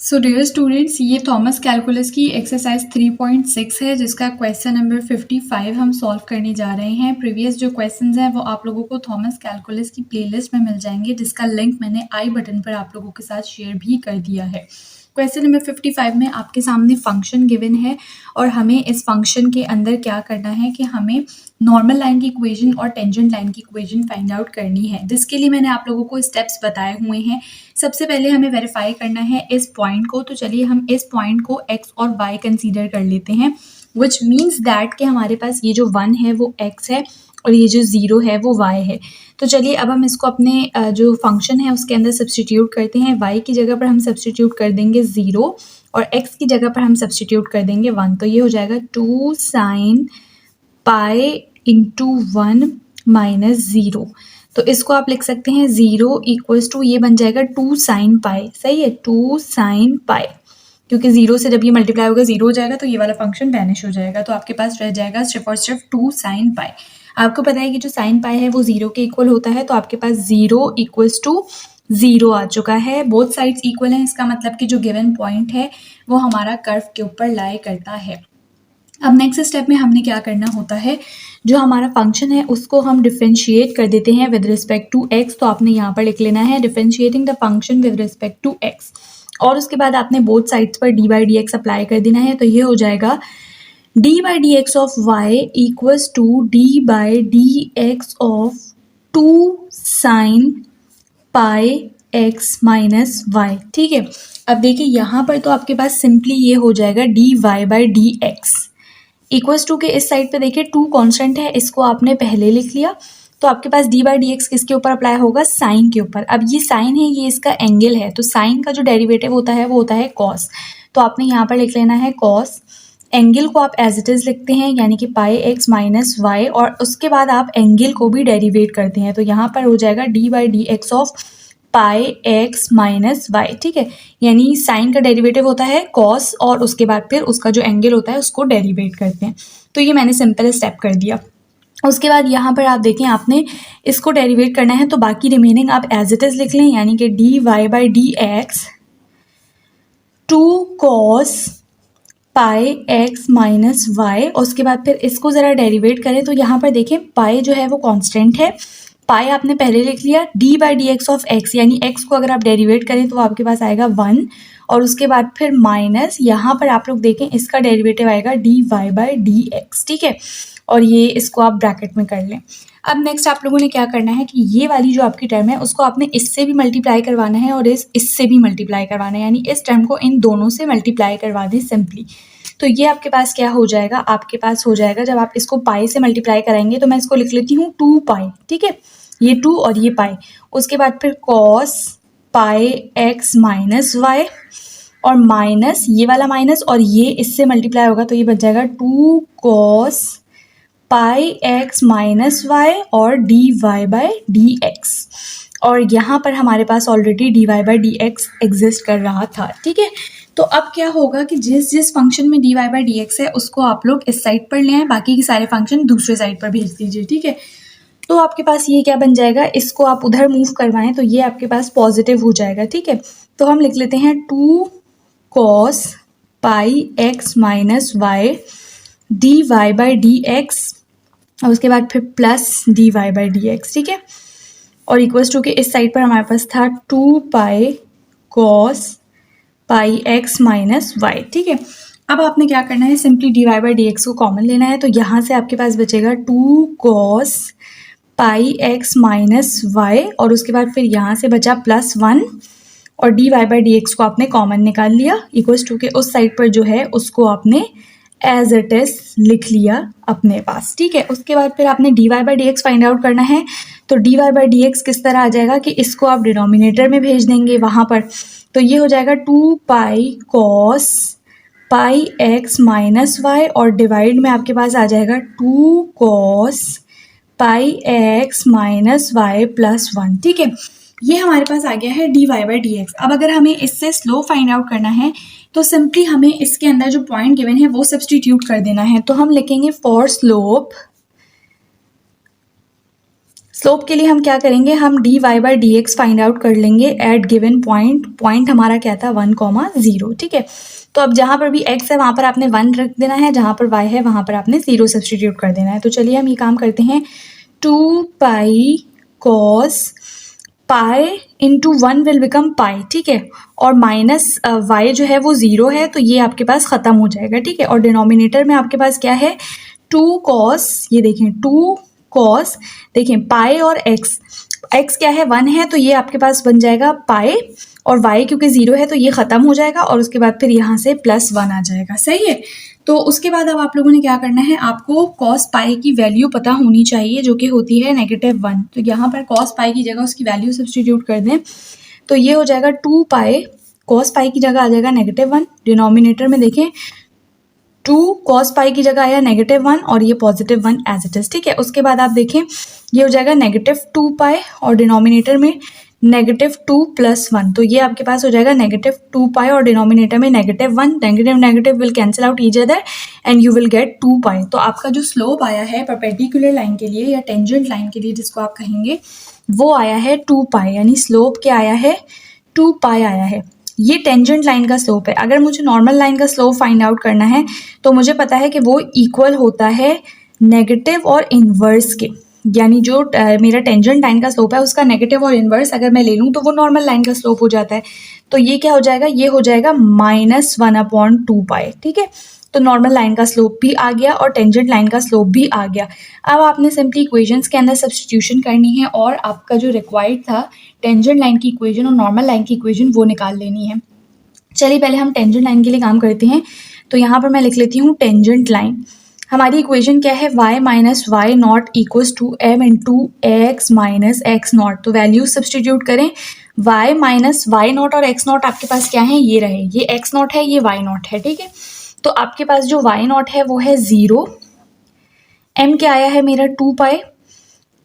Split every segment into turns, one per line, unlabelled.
So dear students, ये Thomas calculus की exercise 3.6 है जिसका क्वेश्चन नंबर 55 हम सॉल्व करने जा रहे हैं। प्रीवियस जो क्वेश्चंस हैं वो आप लोगों को थॉमस कैलकुलस की प्लेलिस्ट में मिल जाएंगे, जिसका लिंक मैंने आई बटन पर आप लोगों के साथ शेयर भी कर दिया है। क्वेश्चन नंबर 55 में आपके सामने फंक्शन गिवन है और हमें इस फंक्शन के अंदर क्या करना है कि हमें नॉर्मल लाइन की इक्वेशन और टेंजेंट लाइन की इक्वेशन फाइंड आउट करनी है, जिसके लिए मैंने आप लोगों को स्टेप्स बताए हुए हैं। सबसे पहले हमें वेरीफाई करना है इस पॉइंट को, तो चलिए हम इस पॉइंट को x और y कंसीडर कर लेते हैं, विच मीन्स दैट कि हमारे पास ये जो 1 है वो x है और ये जो 0 है वो y है। तो चलिए अब हम इसको अपने जो फंक्शन है उसके अंदर सब्सटीट्यूट करते हैं। y की जगह पर हम सब्सटीट्यूट कर देंगे 0 और x की जगह पर हम सब्सटीट्यूट कर देंगे 1। तो ये हो जाएगा 2 sin पाई इंटू 1 माइनस 0। तो इसको आप लिख सकते हैं 0 इक्वल्स टू, ये बन जाएगा 2 साइन पाई। सही है, 2 साइन पाई, क्योंकि 0 से जब ये मल्टीप्लाई होगा 0 हो जाएगा तो ये वाला फंक्शन वैनिश हो जाएगा। तो आपके पास रह जाएगा सिर्फ और सिर्फ 2 साइन पाई। आपको पता है कि जो साइन पाई है वो 0 के इक्वल होता है, तो आपके पास 0 इक्वल्स टू 0 आ चुका है। बोथ साइड्स इक्वल हैं, इसका मतलब कि जो गिवन पॉइंट है वो हमारा कर्व के ऊपर लाई करता है। अब नेक्स्ट स्टेप में हमने क्या करना होता है, जो हमारा फंक्शन है उसको हम डिफरेंशिएट कर देते हैं विद रिस्पेक्ट टू x। तो आपने यहाँ पर लिख लेना है differentiating the function with respect to x, और उसके बाद आपने बोथ साइड्स पर d by D X apply कर देना है। तो ये हो जाएगा d by D X of y equals to d by D X of 2 sine pi x minus y। ठीक है, अब देखिए यहाँ पर तो आपके पास सिंपली ये हो जाएगा dy by D x equals to के इस साइड पे देखिए 2 कांस्टेंट है, इसको आपने पहले लिख लिया। तो आपके पास डी बाई डी एक्स किसके ऊपर अप्लाई होगा, साइन के ऊपर। अब ये साइन है, ये इसका एंगल है, तो साइन का जो डेरिवेटिव होता है वो होता है कॉस। तो आपने यहाँ पर लिख लेना है कॉस। एंगल को आप एज इट इज लिखते हैं, यानी कि पाई एक्स माइनस वाई, और उसके बाद आप एंगल को भी डेरिवेट करते हैं। तो यहाँ पर हो जाएगा D by D X of pi X minus Y. ठीक है, यानी साइन का डेरिवेटिव होता है कॉस और उसके बाद फिर उसका जो एंगल होता है उसको डेरिवेट करते हैं। तो ये मैंने सिंपल स्टेप कर दिया। उसके बाद यहाँ पर आप देखें आपने इसको डेरिवेट करना है, तो बाकी रिमेनिंग आप एज इट इज लिख लें, यानी कि D Y by D X 2 cos pi X minus Y, और उसके बाद फिर इसको ज़रा डेरिवेट करें। तो यहाँ पर देखें पाई जो है वो कांस्टेंट है, पाई आपने पहले लिख लिया। D by D X of x, यानी एक्स को अगर आप डेरिवेट करें तो आपके पास आएगा 1, और उसके बाद फिर माइनस, यहाँ पर आप लोग देखें इसका डेरिवेटिव आएगा D Y by D X. ठीक है, और ये इसको आप ब्रैकेट में कर लें। अब नेक्स्ट आप लोगों ने क्या करना है कि ये वाली जो आपकी टर्म है उसको आपने इससे भी मल्टीप्लाई करवाना है और इससे भी मल्टीप्लाई करवाना है, यानी इस टर्म को इन दोनों से मल्टीप्लाई करवा दें सिंपली। तो ये आपके पास क्या हो जाएगा, आपके पास हो जाएगा, जब आप इसको पाई से मल्टीप्लाई कराएंगे तो मैं इसको लिख लेती हूँ 2 पाई। ठीक है, ये 2 और ये पाई, उसके बाद फिर cos pi X minus Y, और माइनस ये वाला माइनस और ये इससे मल्टीप्लाई होगा तो ये बच जाएगा 2 cos pi X minus Y और D Y by D X. और यहाँ पर हमारे पास already D Y by D X exist कर रहा था। ठीक है, तो अब क्या होगा कि जिस जिस फंक्शन में D Y by D X है उसको आप लोग इस साइड पर ले आए, बाकी के सारे फंक्शन दूसरे साइड पर भेज दीजिए। ठीक है, तो आपके पास ये क्या बन जाएगा, इसको आप उधर मूव करवाएं तो ये आपके पास पॉजिटिव हो जाएगा। ठीक है, तो हम लिख लेते हैं 2 cos pi X minus Y D Y by D X, और उसके बाद फिर plus D Y by D X. ठीक है, और इक्वल्स टू के इस साइड पर हमारे पास था 2 pi cos pi X minus Y. ठीक है, अब आपने क्या करना है, simply D Y by D x को कॉमन लेना है। तो यहाँ से आपके पास बचेगा 2 cos pi X minus Y, और उसके बाद फिर यहाँ से बचा +1, और D Y by D x को आपने कॉमन निकाल लिया। इक्वल्स टू के उस साइड पर जो है उसको आपने एज इट इज लिख लिया अपने पास। ठीक है, उसके बाद फिर आपने D Y by D x find out करना है। तो D Y by D X किस तरह आ जाएगा कि इसको आप डिनोमिनेटर में भेज देंगे वहाँ पर, तो ये हो जाएगा 2 pi cos pi X minus Y, और डिवाइड में आपके पास आ जाएगा 2 cos pi X minus Y plus 1। ठीक है, ये हमारे पास आ गया है D Y by D X. अब अगर हमें इससे स्लोप फाइंड आउट करना है तो सिंपली हमें इसके अंदर जो पॉइंट गिवन है वो सब्सटीट्यूट कर देना है। तो हम लिखेंगे फॉर स्लोप स्लोप के लिए हम क्या करेंगे, हम dy/dx फाइंड आउट कर लेंगे एट गिवन पॉइंट। पॉइंट हमारा क्या था 1,0, ठीक है। तो अब जहाँ पर भी x है वहाँ पर आपने 1 रख देना है, जहाँ पर y है वहाँ पर आपने 0 सब्सटीट्यूट कर देना है। तो चलिए हम ये काम करते हैं, 2 pi cos pi into 1 will become pi, ठीक है। और माइनस y जो है वो 0 है, तो ये आपके पास ख़त्म हो जाएगा, ठीक है। और डिनोमिनेटर में आपके पास क्या है, 2 cos, ये देखें 2 cos, देखें पाई और x क्या है 1 है, तो ये आपके पास बन जाएगा पाई, और y क्योंकि 0 है तो ये ख़त्म हो जाएगा, और उसके बाद फिर यहाँ से +1 आ जाएगा, सही है। तो उसके बाद अब आप लोगों ने क्या करना है, आपको cos पाई की वैल्यू पता होनी चाहिए जो कि होती है -1। तो यहाँ पर cos पाई की जगह उसकी वैल्यू सब्सटीट्यूट कर दें, तो ये हो जाएगा 2 पाई, cos पाई की जगह आ जाएगा -1, डिनोमिनेटर में देखें 2 cos पाई की जगह आया -1 और ये +1 एज इट इज़, ठीक है। उसके बाद आप देखें ये हो जाएगा -2 पाई और डिनोमिनेटर में -2 + 1, तो ये आपके पास हो जाएगा -2 पाई और डिनोमिनेटर में -1, negative will cancel out each other and you will get 2 पाई। तो आपका जो स्लोप आया है परपेंडिकुलर लाइन के लिए या टेंजेंट लाइन के लिए जिसको आप कहेंगे, वो आया है 2 पाई, यानी स्लोप क्या आया है 2 पाई आया है। ये टेंजेंट लाइन का स्लोप है। अगर मुझे नॉर्मल लाइन का स्लोप फाइंड आउट करना है तो मुझे पता है कि वो इक्वल होता है नेगेटिव और इन्वर्स के, यानी जो मेरा टेंजेंट लाइन का स्लोप है उसका नेगेटिव और इन्वर्स अगर मैं ले लूँ तो वो नॉर्मल लाइन का स्लोप हो जाता है। तो ये क्या हो जाएगा, ये हो जाएगा -1/2 पाई, ठीक है। तो नॉर्मल लाइन का स्लोप भी आ गया और टेंजेंट लाइन का स्लोप भी आ गया। अब आपने सिंपली इक्वेशंस के अंदर सब्स्टिट्यूशन करनी है और आपका जो रिक्वायर्ड था टेंजेंट लाइन की इक्वेशन और नॉर्मल लाइन की इक्वेशन वो निकाल लेनी है। चलिए पहले हम टेंजेंट लाइन के लिए काम करते हैं। तो यहाँ पर मैं लिख लेती हूँ टेंजेंट लाइन। हमारी इक्वेशन क्या है, y minus Y not equals to m into x minus x not. तो वैल्यू सब्सटीट्यूट करें, y माइनस वाई नॉट और x नॉट आपके पास क्या है, ये रहे, ये x नॉट है, ये y नॉट है, ठीक है। तो आपके पास जो y नॉट है वो है 0, m क्या आया है मेरा 2 पाई,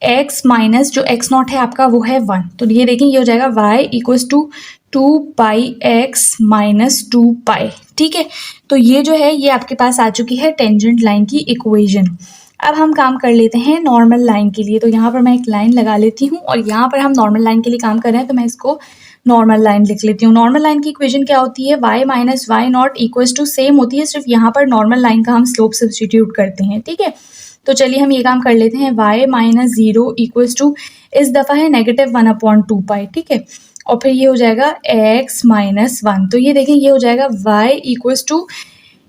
x माइनस जो x नॉट है आपका वो है 1। तो ये देखें ये हो जाएगा y equals to 2 pi x minus 2 pi, ठीक है। तो ये जो है ये आपके पास आ चुकी है टेंजेंट लाइन की इक्वेशन। अब हम काम कर लेते हैं नॉर्मल लाइन के लिए। तो यहाँ पर मैं एक लाइन लगा लेती हूँ और यहाँ पर हम नॉर्मल लाइन के लिए काम कर रहे हैं तो मैं इसको नॉर्मल लाइन लिख लेती हूँ। नॉर्मल लाइन की इक्वेशन क्या होती है, y minus Y not equals to same होती है, सिर्फ यहाँ पर नॉर्मल लाइन का हम स्लोप सब्सटीट्यूट करते हैं, ठीक है। तो चलिए हम ये काम कर लेते हैं, y माइनस 0 इक्वल्स टू इस दफ़ा है -1/2 पाई, ठीक है। और फिर ये हो जाएगा x माइनस 1। तो ये देखें ये हो जाएगा y इक्वल्स टू,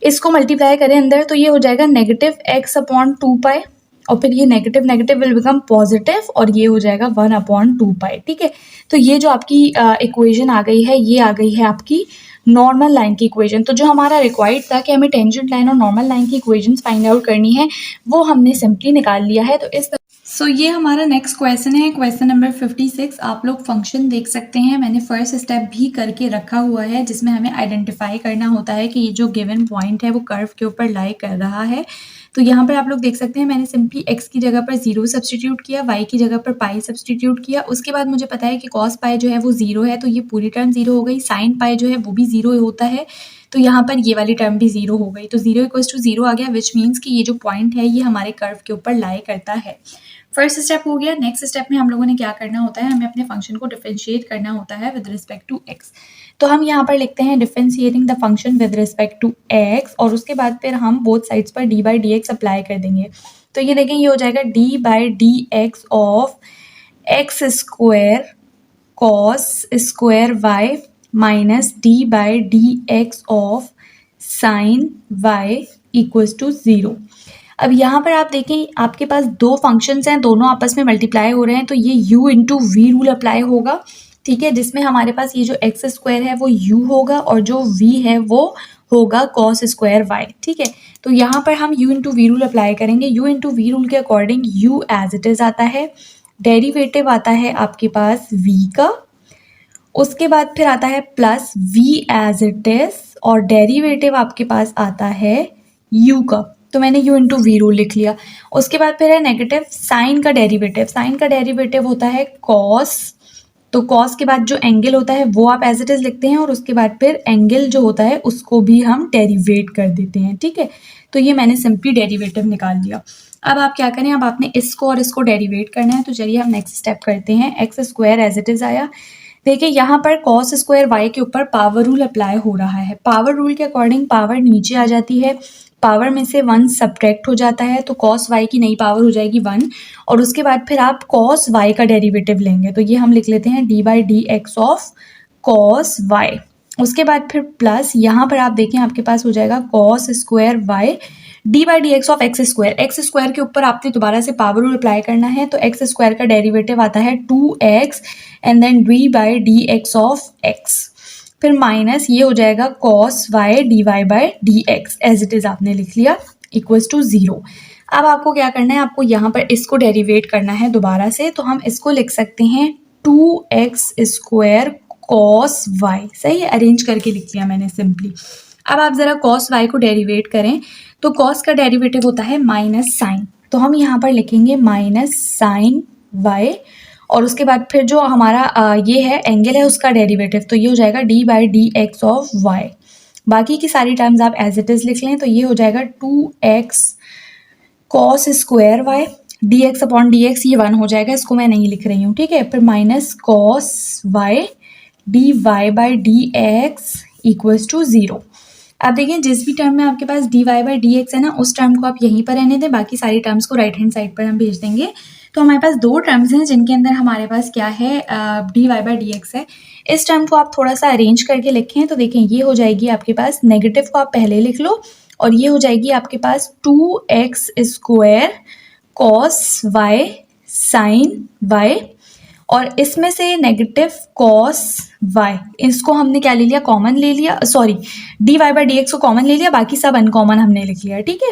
इसको मल्टीप्लाई करें अंदर तो ये हो जाएगा -x/2 पाई और फिर ये नेगेटिव विल बिकम पॉजिटिव और ये हो जाएगा 1/2 पाई, ठीक है। तो ये जो आपकी इक्वेशन आ गई है ये आ गई है आपकी नॉर्मल लाइन की इक्वेशन। तो जो हमारा रिक्वायर्ड था कि हमें टेंजेंट लाइन और नॉर्मल लाइन की इक्वेशंस फाइंड आउट करनी है वो हमने सिंपली निकाल लिया है। तो इस ये हमारा नेक्स्ट क्वेश्चन है, क्वेश्चन नंबर 56। आप लोग फंक्शन देख सकते हैं, मैंने फर्स्ट स्टेप भी करके रखा हुआ है जिसमें हमें आइडेंटिफाई करना होता है कि ये जो गिवन पॉइंट है वो कर्व के ऊपर लाई कर रहा है। तो यहाँ पर आप लोग देख सकते हैं मैंने सिंपली x की जगह पर 0 सब्सटीट्यूट किया, y की जगह पर पाई सब्सटीट्यूट किया। उसके बाद मुझे पता है कि cos पाई जो है वो 0 है तो ये पूरी टर्म 0 हो गई, साइन पाई जो है वो भी 0 होता है तो यहाँ पर ये वाली टर्म भी 0 हो गई। तो 0 इक्वल्स टू 0 आ गया, विच मीन्स कि ये जो पॉइंट है ये हमारे कर्व के ऊपर लाई करता है। फर्स्ट स्टेप हो गया। नेक्स्ट स्टेप में हम लोगों ने क्या करना होता है, हमें अपने फंक्शन को डिफरेंशिएट करना होता है विद रिस्पेक्ट टू x। तो हम यहाँ पर लिखते हैं differentiating the function with respect to x और उसके बाद फिर हम बोथ साइड्स पर d/dx अप्लाई कर देंगे। तो ये देखें ये हो जाएगा d/dx of x square cos square y minus d/dx of sine y equals to 0। अब यहाँ पर आप देखें आपके पास दो फंक्शंस हैं, दोनों आपस में मल्टीप्लाई हो रहे हैं तो ये u into V rule apply होगा, ठीक है, जिसमें हमारे पास ये जो एक्स स्क्वायर है वो u होगा और जो v है वो होगा cos स्क्वायर y, ठीक है। तो यहाँ पर हम u into V rule apply करेंगे। u इंटू वी रूल के according u as it is आता है, डेरिवेटिव आता है आपके पास v का, उसके बाद फिर आता है plus v as it is और डेरिवेटिव आपके पास आता है u का। तो मैंने u इंटू वी रूल लिख लिया। उसके बाद फिर है नेगेटिव साइन का डेरिवेटिव। साइन का डेरिवेटिव होता है कॉस, तो कॉस के बाद जो एंगल होता है वो आप एज इट इज़ लिखते हैं और उसके बाद फिर एंगल जो होता है उसको भी हम डेरिवेट कर देते हैं, ठीक है। तो ये मैंने सिंपली डेरिवेटिव निकाल लिया। अब आप क्या करें, अब आपने इसको और इसको डेरिवेट करना है, तो चलिए हम नेक्स्ट स्टेप करते हैं। X square as it is आया। देखिए यहाँ पर कॉस स्क्वायर वाई के ऊपर पावर रूल अप्लाई हो रहा है। पावर रूल के अकॉर्डिंग पावर नीचे आ जाती है, पावर में से 1 सब्ट्रैक्ट हो जाता है, तो कॉस वाई की नई पावर हो जाएगी 1, और उसके बाद फिर आप कॉस वाई का डेरिवेटिव लेंगे, तो ये हम लिख लेते हैं D by D X of cos Y. उसके बाद फिर प्लस यहाँ पर आप देखें आपके पास हो जाएगा cos square Y D by D X of X square. X square के ऊपर आपने दोबारा से पावर रूल अप्लाई करना है, तो एक्स स्क्वायर का डेरिवेटिव आता है 2x and then D by D X of X, फिर माइनस ये हो जाएगा cos Y D Y by D X as it is आपने लिख लिया इक्वल्स टू 0। अब आपको क्या करना है, आपको यहाँ पर इसको डेरिवेट करना है दोबारा से, तो हम इसको लिख सकते हैं 2x स्क्वायर कॉस वाई। सही है, अरेंज करके लिख लिया मैंने सिंपली। अब आप ज़रा कॉस वाई को डेरिवेट करें, तो कॉस का डेरिवेटिव होता है माइनस साइन, तो हम यहाँ पर लिखेंगे माइनस साइन वाई, और उसके बाद फिर जो हमारा ये है एंगल है उसका डेरिवेटिव, तो ये हो जाएगा D by D X of Y. बाकी की सारी टर्म्स आप एज इट इज़ लिख लें, तो ये हो जाएगा 2x cos square Y D X upon D X, ये 1 हो जाएगा, इसको मैं नहीं लिख रही हूँ, ठीक है। फिर minus cos Y D Y by D x equals to 0। अब देखिए जिस भी टर्म में आपके पास D Y by D X है ना, उस टर्म को आप यहीं पर रहने दें, बाकी सारी टर्म्स को राइट हैंड साइड पर हम भेज देंगे। तो हमारे पास 2 टर्म्स हैं जिनके अंदर हमारे पास क्या है, D Y by D X है। इस टर्म को आप थोड़ा सा अरेंज करके लिखें, तो देखें ये हो जाएगी आपके पास, नेगेटिव को आप पहले लिख लो, और ये हो जाएगी आपके पास 2x square cos Y sine Y, और इसमें से नेगेटिव कॉस वाई, इसको हमने क्या ले लिया, कॉमन ले लिया, sorry d Y by D x को कॉमन ले लिया, बाकी सब अनकॉमन हमने लिख लिया, ठीक है।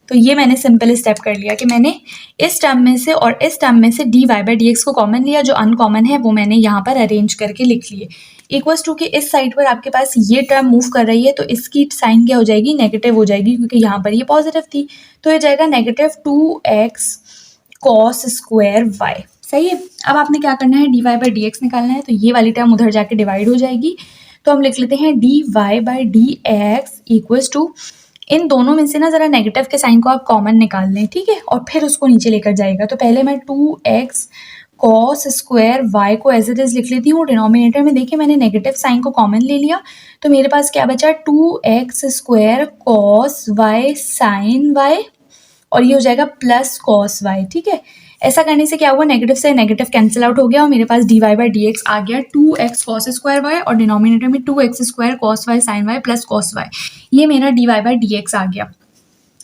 तो ये मैंने सिंपल स्टेप कर लिया कि मैंने इस टर्म में से और इस टर्म में से d Y by D x को कॉमन लिया, जो अनकॉमन है वो मैंने यहाँ पर अरेंज करके लिख लिए। इक्वल्स टू के इस साइड पर आपके पास ये टर्म मूव कर रही है, तो इसकी साइन क्या हो जाएगी, नेगेटिव हो जाएगी, क्योंकि यहाँ पर ये पॉजिटिव थी, तो ये जाएगा negative 2x cos square Y. सही है। अब आपने क्या करना है, D Y by D x निकालना है, तो ये वाली टर्म उधर जाके डिवाइड हो जाएगी, तो हम लिख लेते हैं d Y by D x equals to, इन दोनों में से ना ज़रा नेगेटिव के साइन को आप कॉमन निकाल लें, ठीक है, और फिर उसको नीचे लेकर जाएगा। तो पहले मैं 2x कॉस स्क्वायर वाई को एज इट इज लिख लेती हूँ, डिनोमिनेटर में देखिए मैंने नेगेटिव साइन को कॉमन ले लिया, तो मेरे पास क्या बचा, 2x square cos Y sine Y, और ये हो जाएगा प्लस कॉस वाई, ठीक है। ऐसा करने से क्या हुआ, नेगेटिव से नेगेटिव कैंसिल आउट हो गया, और मेरे पास D Y by D x आ गया 2x कॉस स्क्वायर वाई, और डिनोमिनेटर में 2x square cos Y sine y plus cos y, ये मेरा d Y by D x आ गया।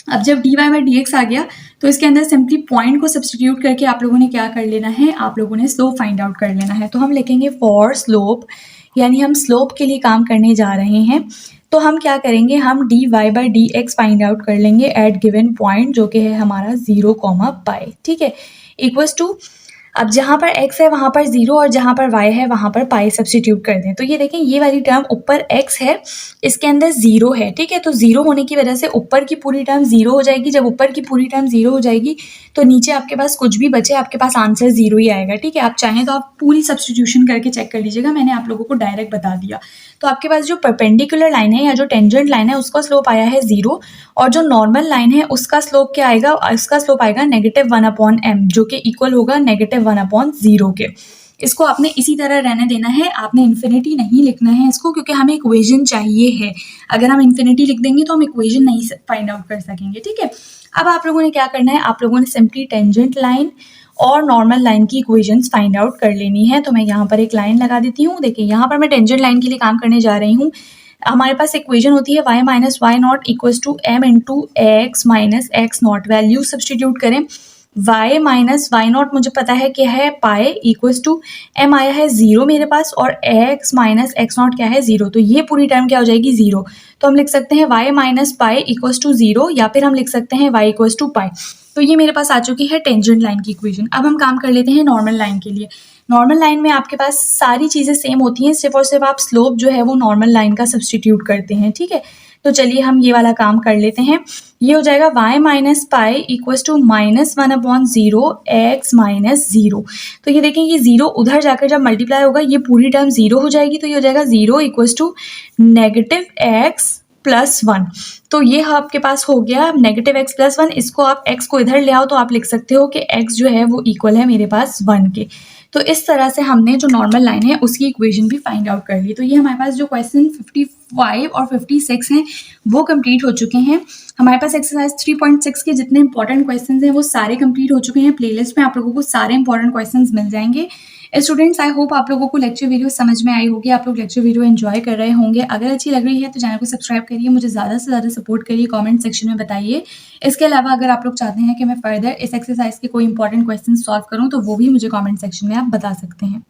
अब जब d Y by D x आ गया, तो इसके अंदर सिंपली पॉइंट को सब्सटीट्यूट करके आप लोगों ने क्या कर लेना है, आप लोगों ने स्लोप फाइंड आउट कर लेना है। तो हम लिखेंगे फॉर स्लोप, यानी हम स्लोप के लिए काम करने जा रहे हैं, तो हम क्या करेंगे, हम d Y by D x find out कर लेंगे एट गिवन पॉइंट, जो कि है हमारा 0, पाई, ठीक है, इक्वल्स टू, अब जहाँ पर x है वहाँ पर 0 और जहाँ पर y है वहाँ पर पाई सब्सटीट्यूट कर दें। तो ये देखें ये वाली टर्म ऊपर x है, इसके अंदर 0 है, ठीक है, तो 0 होने की वजह से ऊपर की पूरी टर्म 0 हो जाएगी। जब ऊपर की पूरी टर्म 0 हो जाएगी तो नीचे आपके पास कुछ भी बचे, आपके पास आंसर 0 ही आएगा, ठीक है। आप चाहें तो आप पूरी सब्सटीट्यूशन करके चेक कर लीजिएगा, मैंने आप लोगों को डायरेक्ट बता दिया। तो आपके पास जो परपेंडिकुलर लाइन है या जो टेंजेंट लाइन है उसका स्लोप आया है 0, और जो नॉर्मल लाइन है उसका स्लोप क्या आएगा, उसका स्लोप आएगा -1/m, जो कि इक्वल होगा -1/0 के। इसको आपने इसी तरह रहने देना है, आपने इन्फिनिटी नहीं लिखना है इसको, क्योंकि हमें इक्वेशन चाहिए है। अगर हम इन्फिनिटी लिख देंगे तो हम इक्वेशन नहीं फाइंड आउट कर सकेंगे, ठीक है। अब आप लोगों ने क्या करना है, आप लोगों ने सिंपली टेंजेंट लाइन और नॉर्मल लाइन की इक्वेशंस फाइंड आउट कर लेनी है। तो मैं यहाँ पर एक लाइन लगा देती हूँ। देखिए यहाँ पर मैं टेंजेंट लाइन के लिए काम करने जा रही हूँ। हमारे पास इक्वेशन होती है y minus Y not equals to m into x minus x not. Value substitute करें, y माइनस वाई नॉट मुझे पता है क्या है, पाई इक्वल्स टू m आया है 0 मेरे पास, और x माइनस एक्स नॉट क्या है 0, तो ये पूरी टर्म क्या हो जाएगी 0। तो हम लिख सकते हैं y minus pi equals to 0, या फिर हम लिख सकते हैं y इक्वल्स टू पाई। तो ये मेरे पास आ चुकी है टेंजेंट लाइन की इक्वेशन। अब हम काम कर लेते हैं नॉर्मल लाइन के लिए। नॉर्मल लाइन में आपके पास सारी चीज़ें सेम होती हैं, सिर्फ और सिर्फ आप स्लोप जो है वो नॉर्मल लाइन का सब्सटीट्यूट करते हैं, ठीक है। तो चलिए हम ये वाला काम कर लेते हैं। ये हो जाएगा y minus pi equals to -1/0 x minus 0। तो ये देखें ये 0 उधर जाकर जब मल्टीप्लाई होगा ये पूरी टर्म 0 हो जाएगी, तो ये हो जाएगा 0 इक्वल्स टू -x
प्लस 1। तो ये आपके पास हो गया नेगेटिव एक्स प्लस 1। इसको आप एक्स को इधर ले आओ तो आप लिख सकते हो कि एक्स जो है वो इक्वल है मेरे पास 1 के। तो इस तरह से हमने जो नॉर्मल लाइन है उसकी इक्वेशन भी फाइंड आउट कर ली। तो ये हमारे पास जो क्वेश्चन 55 और 56 हैं वो कंप्लीट हो चुके हैं। हमारे पास एक्सरसाइज 3.6 के जितने इंपॉर्टेंट क्वेश्चंस हैं वो सारे कंप्लीट हो चुके हैं। प्लेलिस्ट में आप लोगों को सारे इंपॉर्टेंट क्वेश्चंस मिल जाएंगे। स्टूडेंट्स, आई होप आप लोगों को लेक्चर वीडियो समझ में आई होगी, आप लोग लेक्चर वीडियो एंजॉय कर रहे होंगे। अगर अच्छी लग रही है तो चैनल को सब्सक्राइब करिए, मुझे ज़्यादा से ज़्यादा सपोर्ट करिए, कमेंट सेक्शन में बताइए। इसके अलावा अगर आप लोग चाहते हैं कि मैं फर्दर इस एक्सरसाइज के कोई इंपॉर्टेंट क्वेश्चन सॉल्व करूँ तो वो भी मुझे कमेंट सेक्शन में आप बता सकते हैं।